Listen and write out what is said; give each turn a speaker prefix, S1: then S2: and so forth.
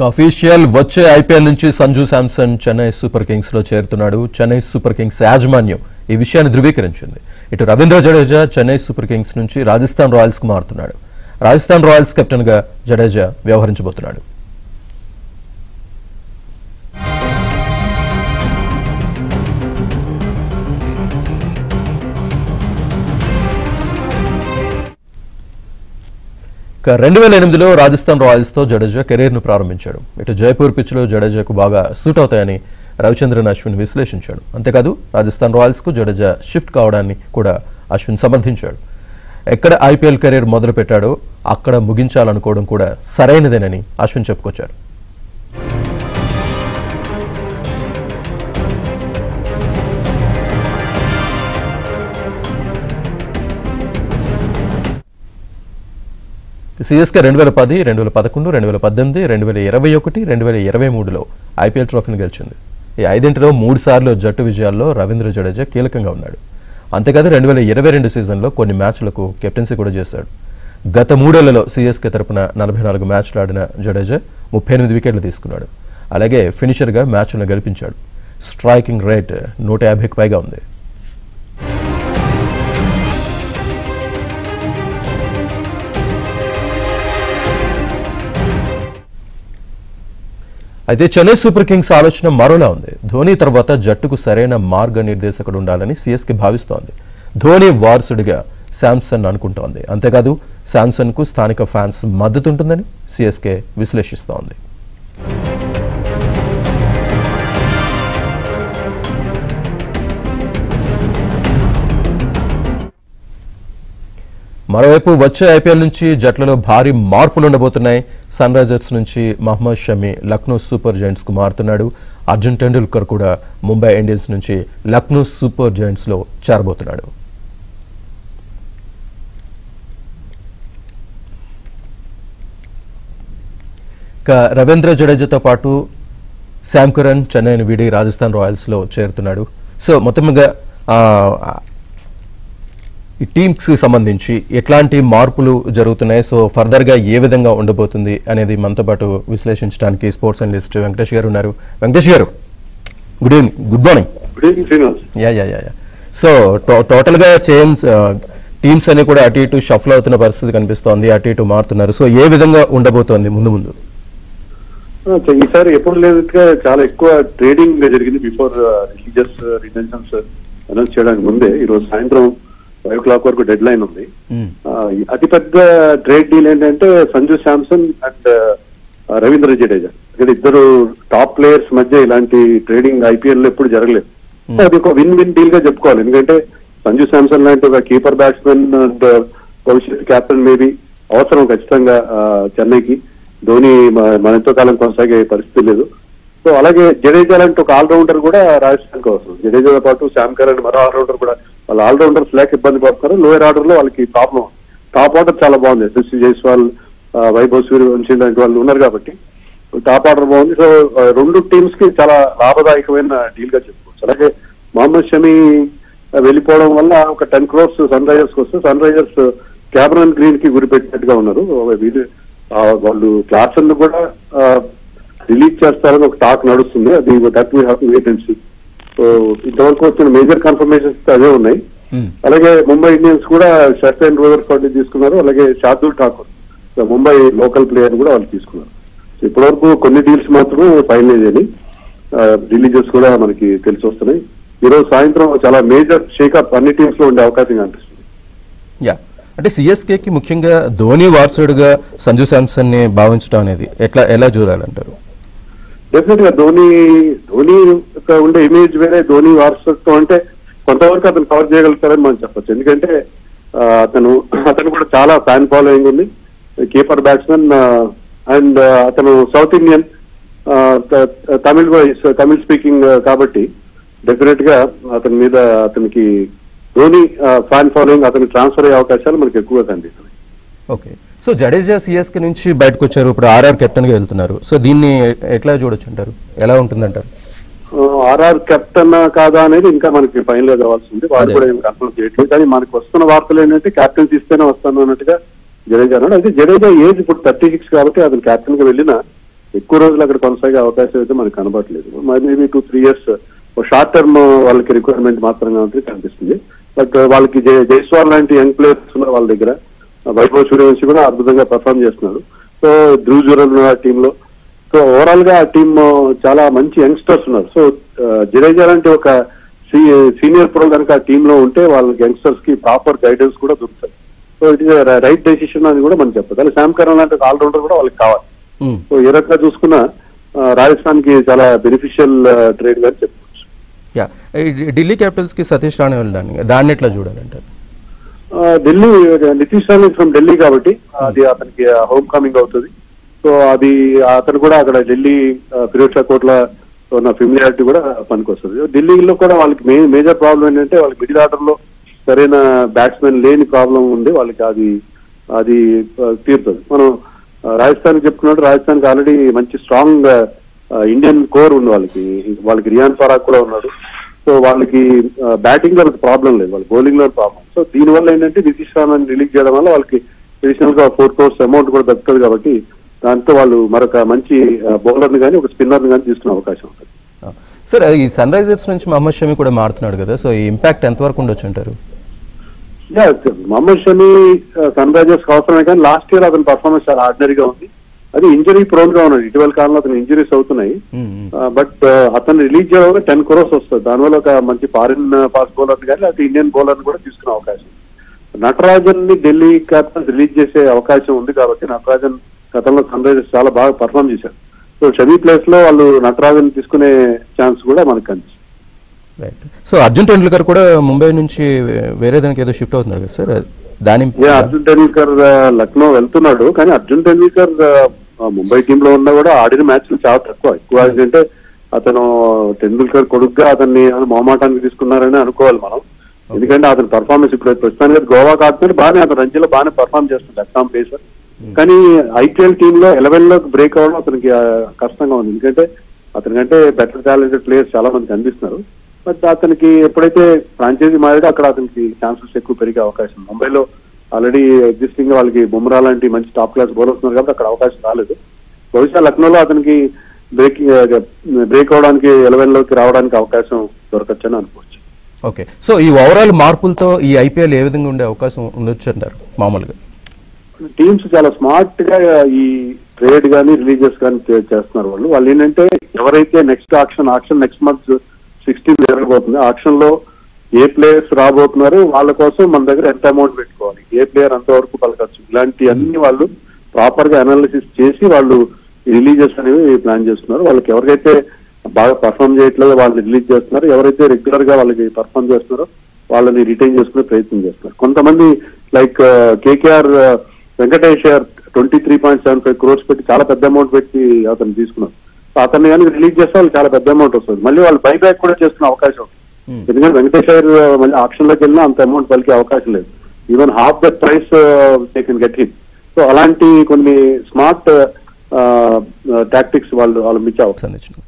S1: Official వచ్చే IPL నుంచి Sanju Samson Chennai super Kings లో చేరుతున్నాడు. చెన్నై సూపర్ కింగ్స్ యాజమాన్యం ఈ విషయాన్ని ధృవీకరించింది. ఇటు రవీంద్ర జడేజా చెన్నై సూపర్ కింగ్స్ నుంచి రాజస్థాన్ రాయల్స్ కు మారుతున్నాడు. రాజస్థాన్ రాయల్స్ కెప్టెన్ గా జడేజా వ్యవహరించబోతున్నాడు. ఇక 2008లో రాజస్థాన్ రాయల్స్ తో జడేజా కెరీర్ ను ప్రారంభించాడు. ఇటు జైపూర్ పిచ్ లో జడేజాకు బాగా సూట్ అవుతాయని రవిచంద్రన్ అశ్విన్ విశ్లేషించాడు. అంతేకాదు రాజస్థాన్ రాయల్స్ కు జడేజా షిఫ్ట్ కావడాన్ని కూడా అశ్విన్ సమర్థించాడు. ఎక్కడ ఐపీఎల్ కెరీర్ మొదలు పెట్టాడో అక్కడ ముగించాలనుకోవడం కూడా సరైనదేనని అశ్విన్ చెప్పుకొచ్చారు. సిఎస్కే 2010, 2011, 2018, 2021, 2023లో ఐపీఎల్ ట్రోఫీని గెలిచింది. ఈ ఐదింటిలో 3 సార్లు జట్టు విజయాల్లో రవీంద్ర జడేజా కీలకంగా ఉన్నాడు. అంతేకాదు 2022 సీజన్లో కొన్ని మ్యాచ్లకు కెప్టెన్సీ కూడా చేశాడు. గత 3 ఏళ్లలో సిఎస్కే తరపున 44 మ్యాచ్లు ఆడిన జడేజా 38 వికెట్లు తీసుకున్నాడు. అలాగే ఫినిషర్గా మ్యాచ్లను గెలిపించాడు. స్ట్రైకింగ్ రేట్ 150కి పైగా ఉంది. అయితే చెన్నై సూపర్ కింగ్స్ ఆలోచన మరోలా ఉంది. ధోని తర్వాత జట్టుకు సరైన మార్గనిర్దేశకుడు ఉండాలని సిఎస్కే భావిస్తోంది. ధోని వారసుడిగా శాంసన్ అనుకుంటోంది. అంతేకాదు శాంసన్ కు స్థానిక ఫ్యాన్స్ మద్దతు ఉంటుందని సిఎస్కే విశ్లేషిస్తోంది. మరోవైపు వచ్చే ఐపీఎల్ నుంచి జట్లలో భారీ మార్పులు ఉండబోతున్నాయి. సన్ రైజర్స్ నుంచి మహమ్మద్ షమి లక్నో సూపర్ జైంట్స్ కు మారుతున్నాడు. అర్జున్ టెండూల్కర్ కూడా ముంబై ఇండియన్స్ నుంచి లక్నో సూపర్ జైంట్స్ లో చేరబోతున్నాడు. ఇక రవీంద్ర జడేజాతో పాటు శామ్ కరన్ చెన్నైని వీడి రాజస్థాన్ రాయల్స్ లో చేరుతున్నాడు. సో మొత్తంగా ఈ టీమ్స్ కి సంబంధించి ఎట్లాంటి మార్పులు జరుగుతున్నాయి, సో ఫర్దర్ గా ఏ విధంగా ఉండబోతుంది అనేది మనతో పాటు విశ్లేషించడానికి స్పోర్ట్స్ అనలిస్ట్ వెంకటేష్ గారు ఉన్నారు. వెంకటేష్ గారు, good evening. Good morning. So total గా టీమ్స్ అన్ని కూడా అటు ఇటు షఫల్ అవుతున్న పరిస్థితి కనిపిస్తోంది, అటు ఇటు మారుతున్నారు. సో ఏ విధంగా ఉండబోతోంది ముందు?
S2: ఈసారి ఎప్పుడు లేదుగా చాలా ఎక్కువ ట్రేడింగ్ జరిగింది. బిఫోర్ రిలీజియస్ రిటెన్షన్స్ అనౌన్స్ చేయడానికి ముందే ఈరోజు సాయంత్రం 5 o'clock వరకు డెడ్ లైన్ ఉంది. అతిపెద్ద ట్రేడ్ డీల్ ఏంటంటే సంజు శాంసన్ అండ్ రవీంద్ర జడేజా. ఇక్కడ ఇద్దరు టాప్ ప్లేయర్స్ మధ్య ఇలాంటి ట్రేడింగ్ ఐపీఎల్ లో ఎప్పుడు జరగలేదు. అది ఒక విన్ విన్ డీల్ గా చెప్పుకోవాలి. ఎందుకంటే సంజు శాంసన్ లాంటి ఒక కీపర్ బ్యాట్స్మెన్ అండ్ భవిష్యత్ కెప్టెన్ మేబీ అవసరం ఖచ్చితంగా చెన్నైకి. ధోని మనతో కాలం కొనసాగే పరిస్థితి లేదు. సో అలాగే జడేజా లాంటి ఒక ఆల్రౌండర్ కూడా రాజస్థాన్ కి అవసరం. జడేజాతో పాటు శామ్ కరన్ మరో ఆల్రౌండర్ కూడా, వాళ్ళ ఆల్రౌండర్స్ లేక ఇబ్బంది పడుతున్నారు. లోయర్ ఆర్డర్ లో వాళ్ళకి ప్రాబ్లం. టాప్ ఆర్డర్ చాలా బాగుంది. ఎస్ఎస్సి జైస్వాల్, వైభవ్ సూర్యవంశీ లాంటి వాళ్ళు ఉన్నారు కాబట్టి టాప్ ఆర్డర్ బాగుంది. సో రెండు టీమ్స్ కి చాలా లాభదాయకమైన డీల్ గా చెప్పుకోవచ్చు. అలాగే మహమ్మద్ షమి వెళ్ళిపోవడం వల్ల ఒక 10 crores సన్ రైజర్స్ కి వస్తే సన్ రైజర్స్ క్యామరన్ గ్రీన్ కి గురిపెట్టినట్టుగా ఉన్నారు. వాళ్ళు క్లాసన్ కూడా రిలీజ్ చేస్తారని ఒక టాక్ నడుస్తుంది. అది that we have to wait and see. So ఇంతవరకు వచ్చిన మేజర్ కన్ఫర్మేషన్స్ అదే ఉన్నాయి. అలాగే ముంబై ఇండియన్స్ కూడా షర్టన్ రోదర్ఫోర్డ్ తీసుకున్నారు. అలాగే శార్దుల్ ఠాకూర్ ముంబై లోకల్ ప్లేయర్ కూడా వాళ్ళు తీసుకున్నారు. ఇప్పటి వరకు కొన్ని డీల్స్ మాత్రమే ఫైనలైజ్ అయినాయి. రిలీజెస్ కూడా మనకి తెలిసి వస్తున్నాయి. ఈరోజు సాయంత్రం చాలా మేజర్ షేకప్ అన్ని టీమ్స్ లో ఉండే అవకాశం కనిపిస్తుంది.
S1: అంటే సిఎస్కేకి ముఖ్యంగా ధోని వారసుడుగా సంజు శాంసన్ ని భావించడం అనేది ఎలా చూడాలంటారు?
S2: డెఫినెట్ గా ధోని ఉండే ఇమేజ్ వేరే. ధోని వారసత్వం అంటే కొంతవరకు అతను కవర్ చేయగలుగుతారని మనం చెప్పచ్చు. ఎందుకంటే అతను కూడా చాలా ఫ్యాన్ ఫాలోయింగ్ ఉంది. కీపర్ బ్యాట్స్మెన్ అండ్ అతను సౌత్ ఇండియన్, తమిళ్ స్పీకింగ్ కాబట్టి డెఫినెట్ గా అతనికి ధోని ఫ్యాన్ ఫాలోయింగ్, అతనికి ట్రాన్స్ఫర్ అయ్యే అవకాశాలు మనకి ఎక్కువగా కనిపిస్తున్నాయి.
S1: ఓకే, సో జడేజా సిఎస్కే నుంచి బయటకు వచ్చారు, ఇప్పుడు ఆర్ఆర్ కెప్టెన్ గా వెళ్తున్నారు. సో దీన్ని ఎట్లా చూడొచ్చు అంటారు, ఎలా ఉంటుందంటారు?
S2: ఆర్ఆర్ కెప్టెన్ కాదా అనేది ఇంకా మనకి ఫైనల్ గా కావాల్సి ఉంది. వాళ్ళు కూడా ఏం కన్ఫర్మ్ చేయట్లేదు. కానీ మనకి వస్తున్న వార్తలు ఏంటంటే క్యాప్టెన్స్ ఇస్తేనే వస్తాను అన్నట్టుగా జడేజా అన్నాడు. అయితే జడేజా ఏజ్ ఇప్పుడు 36 కాబట్టి అతను క్యాప్టెన్ గా వెళ్ళినా ఎక్కువ రోజులు అక్కడ కొనసాగే అవకాశం అయితే మనకు కనబడట్లేదు. మేబీ 2-3 years షార్ట్ టర్మ్ వాళ్ళకి రిక్వైర్మెంట్ మాత్రంగా ఉంటుంది కనిపిస్తుంది. బట్ వాళ్ళకి జైస్వాల్ లాంటి యంగ్ ప్లేయర్స్ ఉన్నారు వాళ్ళ దగ్గర. వైభవ్ సూర్యవంశీ కూడా అద్భుతంగా పర్ఫామ్ చేస్తున్నారు. సో ధ్రువ్ జురెల్ ఉన్నారు ఆ టీంలో. సో ఓవరాల్ గా ఆ టీమ్ చాలా మంచి యంగ్స్టర్స్ ఉన్నారు. సో జడేజా లాంటి ఒక సీనియర్ ప్రో కనుక ఆ టీమ్ లో ఉంటే వాళ్ళ యంగ్స్టర్స్ కి ప్రాపర్ గైడెన్స్ కూడా దొరుకుతాయి. So it is right decision అని కూడా మనం చెప్పాలి. అలాగే శామ్ కరణ్ లాంటి ఆల్రౌండర్ కూడా వాళ్ళకి కావాలి. సో ఏ రకంగా చూసుకున్నా రాజస్థాన్ కి చాలా బెనిఫిషియల్ ట్రేడ్ గా చెప్పవచ్చు.
S1: ఢిల్లీ క్యాపిటల్స్ కి సతీష్ రాణా వెళ్ళడానికి దాన్ని ఎట్లా చూడాలంటారు?
S2: ఢిల్లీ నితీష్ రాణా ఫ్రమ్ ఢిల్లీ కాబట్టి అది అతనికి హోమ్ కమింగ్ అవుతుంది. సో అది అతను కూడా అక్కడ ఢిల్లీ ఫిరోజ్ షా కోట్లా ఉన్న ఫెమిలియారిటీ కూడా పనికొస్తుంది. ఢిల్లీలో కూడా వాళ్ళకి మేజర్ ప్రాబ్లం ఏంటంటే వాళ్ళకి మిడిల్ ఆర్డర్ లో సరైన బ్యాట్స్మెన్ లేని ప్రాబ్లం ఉంది వాళ్ళకి. అది తీరుతుంది. మనం రాజస్థాన్ చెప్పుకున్నట్టు రాజస్థాన్కి ఆల్రెడీ మంచి స్ట్రాంగ్ ఇండియన్ కోర్ ఉంది వాళ్ళకి రియాన్ పరాగ్ కూడా ఉన్నాడు. సో వాళ్ళకి బ్యాటింగ్ లో ప్రాబ్లం లేదు, వాళ్ళకి బౌలింగ్ లో ప్రాబ్లం. సో దీనివల్ల ఏంటంటే నితీష్ రాణాని రిలీజ్ చేయడం వల్ల వాళ్ళకి అడిషనల్ గా 4 crores అమౌంట్ కూడా దక్కుతుంది. కాబట్టి దాంతో వాళ్ళు మరొక మంచి బౌలర్ ని కానీ ఒక స్పిన్నర్ ని కానీ తీసుకునే అవకాశం ఉంటుంది.
S1: సార్ ఈ సన్ రైజర్స్ నుంచి మహమ్మద్ షమి కూడా మారుతున్నాడు కదా, సో ఈ ఇంపాక్ట్ ఎంతవరకు ఉండొచ్చు అంటారు?
S2: మహమ్మద్ షమి సన్ రైజర్స్ అవసరమే, కానీ లాస్ట్ ఇయర్ అతని పర్ఫార్మెన్స్ చాలా ఆర్డినరీగా ఉంది. అది ఇంజరీ ప్రోన్ గా ఉన్నాడు. ఇటీవల కాలంలో అతను ఇంజరీస్ అవుతున్నాయి. బట్ అతను రిలీజ్ చేయడం 10 crores వస్తుంది. దానివల్ల ఒక మంచి ఫారిన్ ఫాస్ట్ బౌలర్ కానీ లేకపోతే ఇండియన్ బౌలర్ కూడా తీసుకునే అవకాశం. నటరాజన్ ని ఢిల్లీ క్యాపిటల్స్ రిలీజ్ చేసే అవకాశం ఉంది కాబట్టి నటరాజన్ గతంలో సన్ రైజర్స్ చాలా బాగా పర్ఫామ్ చేశారు. సో షమీ ప్లేస్ లో వాళ్ళు నటరాజన్ తీసుకునే ఛాన్స్ కూడా మనకు కనిపిస్తుంది.
S1: సో అర్జున్ టెండూల్కర్ కూడా ముంబై నుంచి వేరే దానికి ఏదో షిఫ్ట్ అవుతున్నారు కదా సార్, దాని
S2: అర్జున్ టెండూల్కర్ లక్నో వెళ్తున్నాడు. కానీ అర్జున్ టెండూల్కర్ ముంబై టీమ్ లో ఉన్నా కూడా ఆడిన మ్యాచ్లు చాలా ఎక్కువ ఏంటంటే అతను టెండూల్కర్ కొడుకుగా అతన్ని మొహమాటానికి తీసుకున్నారని అనుకోవాలి మనం. ఎందుకంటే అతని పర్ఫార్మెన్స్ ఇప్పుడు ప్రస్తుతానికి గోవా కాకపోతే బాగానే అతను రంజీలో బాగానే పర్ఫార్మ్ చేస్తుంది అస్సాం పేసర్. కానీ ఐపీఎల్ టీమ్ లో 11 లోకి బ్రేక్ అవ్వడం అతనికి కష్టంగా ఉంది. ఎందుకంటే అతనికంటే బెటర్ టాలెంటెడ్ ప్లేయర్స్ చాలా మంది కనిపిస్తున్నారు. బట్ అతనికి ఎప్పుడైతే ఫ్రాంచైజీ మారాడో అక్కడ అతనికి ఛాన్సెస్ ఎక్కువ పెరిగే అవకాశం. ముంబైలో ఆల్రెడీ ఎగ్జిస్టింగ్ వాళ్ళకి బుమ్రా లాంటి మంచి టాప్ క్లాస్ బౌలర్స్ ఉన్నారు కాబట్టి అక్కడ అవకాశం రాలేదు. బహుశా లక్నోలో అతనికి బ్రేక్ అవడానికి 11 లోకి రావడానికి అవకాశం దొరకచ్చని అనుకోవచ్చు.
S1: ఓకే, సో ఈ ఓవరాల్ మార్పులతో ఈ ఐపీఎల్ ఏ విధంగా ఉండే అవకాశం ఉండొచ్చు అంటారు? మామూలుగా
S2: టీమ్స్ చాలా స్మార్ట్ గా ఈ ట్రేడ్ కానీ రిలీజెస్ కానీ చేస్తున్నారు. వాళ్ళు ఏంటంటే ఎవరైతే నెక్స్ట్ ఆక్షన్ నెక్స్ట్ మంత్ 16 జరగబోతుంది, ఆక్షన్ లో ఏ ప్లేయర్స్ రాబోతున్నారు వాళ్ళ కోసం మన దగ్గర ఎంత అమౌంట్ పెట్టుకోవాలి, ఏ ప్లేయర్ అంతవరకు పలకచ్చు, ఇలాంటి అన్ని వాళ్ళు ప్రాపర్ గా అనాలిసిస్ చేసి వాళ్ళు రిలీజెస్ అనేవి ప్లాన్ చేస్తున్నారు. వాళ్ళకి ఎవరికైతే బాగా పర్ఫామ్ చేయట్లేదో వాళ్ళని రిలీజ్ చేస్తున్నారు, ఎవరైతే రెగ్యులర్ గా వాళ్ళకి పర్ఫామ్ చేస్తున్నారో వాళ్ళని రిటైన్ చేసుకునే ప్రయత్నం చేస్తున్నారు. కొంతమంది లైక్ కేకేఆర్ వెంకటేష్ 23.75 crores పెట్టి చాలా పెద్ద అమౌంట్ పెట్టి అతను తీసుకున్నారు. అతన్ని కానీ రిలీజ్ చేస్తే వాళ్ళు చాలా పెద్ద అమౌంట్ వస్తుంది. మళ్ళీ వాళ్ళు బైబ్యాక్ కూడా చేసుకునే అవకాశం. ఎందుకంటే వెంకటేష్ మళ్ళీ ఆప్షన్ లోకి వెళ్ళినా అంత అమౌంట్ పలికే అవకాశం లేదు. Even half the price they can get hit. So అలాంటి కొన్ని స్మార్ట్ టాక్టిక్స్ వాళ్ళు మించే అవకాశం.